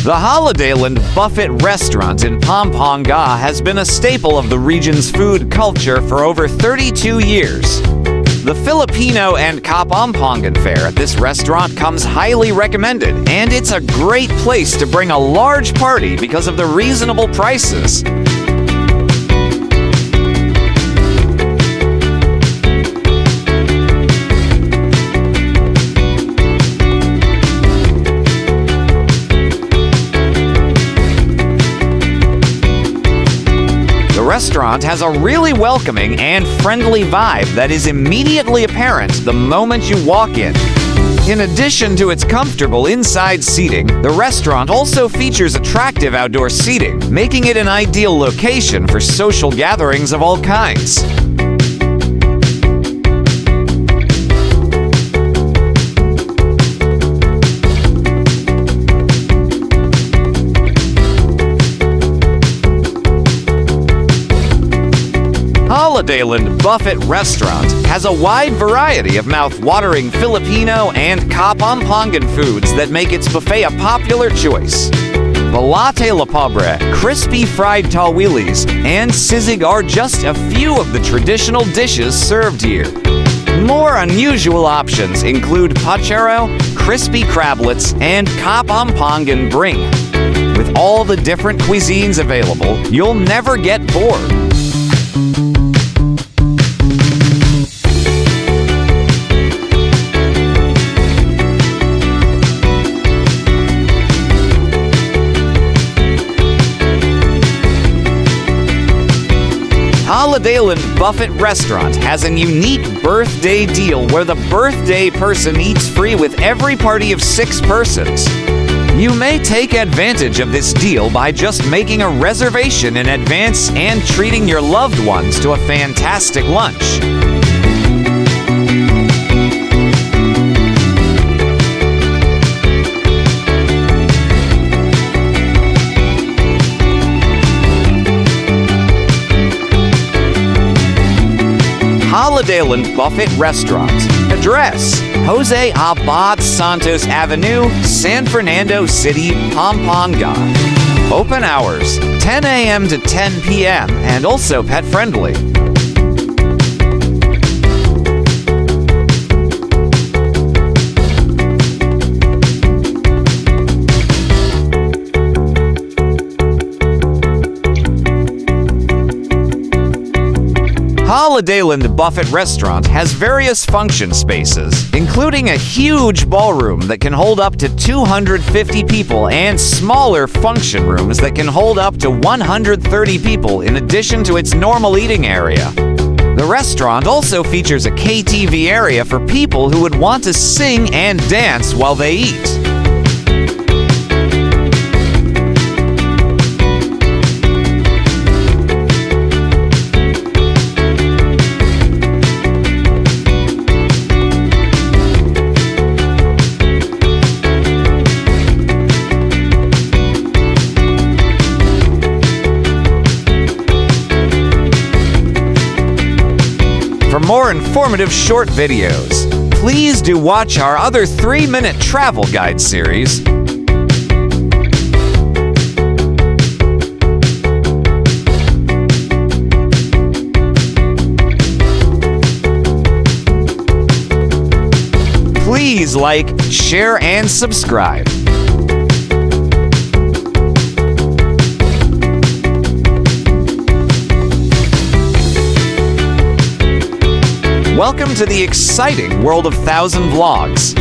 The Holidayland Buffet Restaurant in Pampanga has been a staple of the region's food culture for over 32 years. The Filipino and Kapampangan fare at this restaurant comes highly recommended, and it's a great place to bring a large party because of the reasonable prices. The restaurant has a really welcoming and friendly vibe that is immediately apparent the moment you walk in. In addition to its comfortable inside seating, the restaurant also features attractive outdoor seating, making it an ideal location for social gatherings of all kinds. Holidayland Buffet Restaurant has a wide variety of mouth-watering Filipino and Kapampangan foods that make its buffet a popular choice. The latte la pobre, crispy fried tawilis, and sisig are just a few of the traditional dishes served here. More unusual options include pachero, crispy crablets, and Kapampangan bring. With all the different cuisines available, you'll never get bored. Holidayland Buffet Restaurant has a unique birthday deal where the birthday person eats free with every party of 6 persons. You may take advantage of this deal by just making a reservation in advance and treating your loved ones to a fantastic lunch. Holidayland Buffet Restaurant. Address: Jose Abad Santos Avenue, San Fernando City, Pampanga. Open hours: 10 a.m. to 10 p.m. and also pet friendly. Holidayland Buffet Restaurant has various function spaces, including a huge ballroom that can hold up to 250 people and smaller function rooms that can hold up to 130 people in addition to its normal eating area. The restaurant also features a KTV area for people who would want to sing and dance while they eat. For more informative short videos, please do watch our other 3-minute travel guide series. Please like, share, and subscribe. Welcome to the exciting world of 1000 Vlogs.